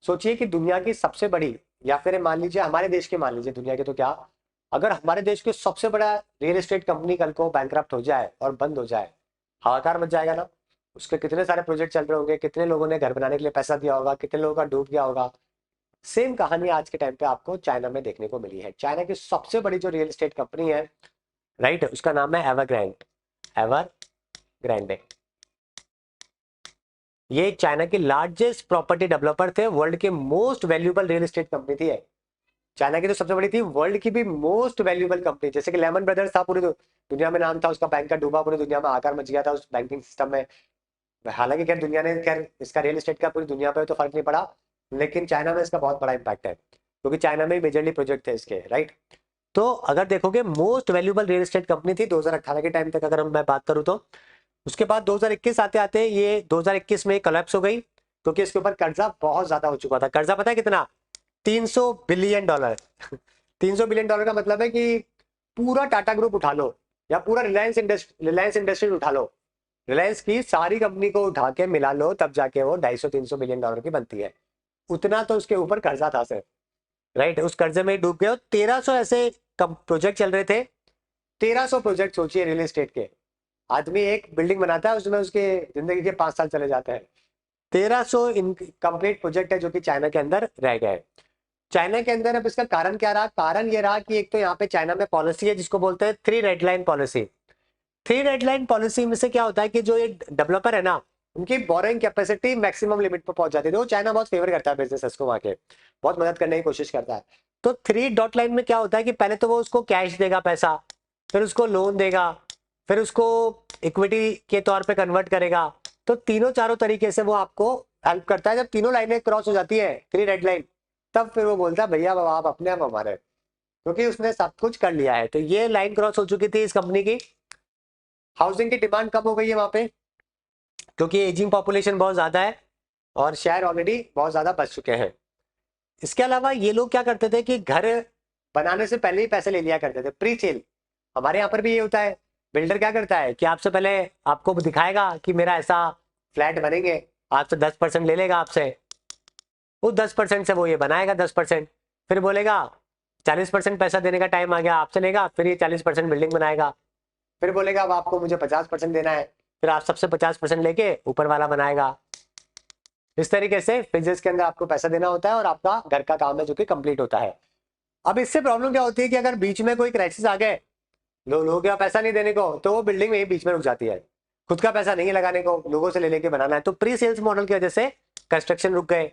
सोचिए कि दुनिया की सबसे बड़ी, या फिर मान लीजिए हमारे देश की, मान लीजिए दुनिया के तो क्या, अगर हमारे देश की सबसे बड़ा रियल एस्टेट कंपनी कल को बैंकरप्ट हो जाए और बंद हो जाए, हाहाकार मच जाएगा ना। उसके कितने सारे प्रोजेक्ट चल रहे होंगे, कितने लोगों ने घर बनाने के लिए पैसा दिया होगा, कितने लोगों का डूब गया होगा। सेम कहानी आज के टाइम पे आपको चाइना में देखने को मिली है। चाइना की सबसे बड़ी जो रियल एस्टेट कंपनी है, राइट, उसका नाम है एवरग्रांड, एवरग्रांडे। ये चाइना की लार्जेस्ट प्रॉपर्टी डेवलपर थे, वर्ल्ड के most valuable real estate company थी। चाइना की तो सबसे बड़ी थी, वर्ल्ड की भी मोस्ट वैल्यूएबल कंपनी। जैसे कि लेमन ब्रदर्स था, पूरी दुनिया में नाम था उसका, बैंक का डूबा, पूरी दुनिया में आकार मच गया था उस बैंकिंग सिस्टम में। हालांकि खैर दुनिया ने, खैर इसका रियल एस्टेट का पूरी दुनिया पे तो फर्क नहीं पड़ा, लेकिन चाइना में इसका बहुत बड़ा इंपैक्ट है, क्योंकि चाइना में मेजरली प्रोजेक्ट थे इसके, राइट। तो अगर देखोगे most valuable real estate company थी 2018 के टाइम तक, अगर मैं बात करूं तो। उसके बाद 2021 आते आते ये 2021 में कोलैप्स हो गई, क्योंकि इसके ऊपर कर्जा बहुत ज्यादा हो चुका था। कर्जा पता है कितना? 300 बिलियन डॉलर। 300 बिलियन डॉलर का मतलब है कि पूरा टाटा ग्रुप उठा लो, या पूरा रिलायंस इंडस्ट्रीज उठा लो, रिलायंस की सारी कंपनी को उठा के मिला लो, तब जाके वो 250-300 बिलियन डॉलर की बनती है। उतना तो उसके ऊपर कर्जा था सर, राइट। उस कर्जे में डूब गए। 1300 ऐसे प्रोजेक्ट चल रहे थे, 1300 प्रोजेक्ट, सोचिए रियल एस्टेट के। आदमी एक बिल्डिंग बनाता है, उसमें उसके जिंदगी के 5 साल चले जाते हैं। 1300 इनकम्प्लीट प्रोजेक्ट है जो कि चाइना के अंदर रह गए। चाइना के अंदर अब इसका कारण क्या रहा? कारण ये रहा कि एक तो यहाँ पे चाइना में पॉलिसी है जिसको बोलते हैं 3 red line policy. 3 red line policy में से क्या होता है कि जो ये डेवलपर है ना, उनकी बोरिंग कैपेसिटी मैक्सिमम लिमिट पर पहुंच जाती है। तो चाइना बहुत फेवर करता है बिजनेसेस को, वहां के बहुत मदद करने की कोशिश करता है। तो 3 डॉट लाइन में क्या होता है कि पहले तो वो उसको कैश देगा पैसा, फिर उसको लोन देगा, फिर उसको इक्विटी के तौर पे कन्वर्ट करेगा। तो तीनों चारों तरीके से वो आपको हेल्प करता है। जब तीनों लाइनें क्रॉस हो जाती है, 3 रेड लाइन, तब फिर वो बोलता है भैया अब आप अपने, आप हमारे, क्योंकि उसने सब कुछ कर लिया है। तो ये लाइन क्रॉस हो चुकी थी इस कंपनी की। हाउसिंग की डिमांड कम हो गई है वहां पे, क्योंकि एजिंग पॉपुलेशन बहुत ज्यादा है और शहर ऑलरेडी बहुत ज्यादा बच चुके हैं। इसके अलावा ये लोग क्या करते थे कि घर बनाने से पहले ही पैसे ले लिया करते थे, प्री सेल। हमारे यहाँ पर भी ये होता है। बिल्डर क्या करता है कि आपसे पहले आपको दिखाएगा कि मेरा ऐसा फ्लैट बनेंगे, आपसे 10% ले लेगा आपसे। वो 10% से वो ये बनाएगा 10%, फिर बोलेगा 40% पैसा देने का टाइम आ गया, आपसे लेगा, फिर ये 40% बिल्डिंग बनाएगा। फिर बोलेगा अब आपको मुझे 50% देना है, फिर आप सबसे 50% लेके ऊपर वाला बनाएगा। इस तरीके से फिजिक्स के अंदर आपको पैसा देना होता है और आपका घर का काम है जो कि कंप्लीट होता है। अब इससे प्रॉब्लम क्या होती है कि अगर बीच में कोई क्राइसिस आ गए, लोगों के पैसा नहीं देने को, तो वो बिल्डिंग में ही बीच में रुक जाती है। खुद का पैसा नहीं है लगाने को, लोगों से ले लेके बनाना है। तो प्री सेल्स मॉडल की वजह से कंस्ट्रक्शन रुक गए,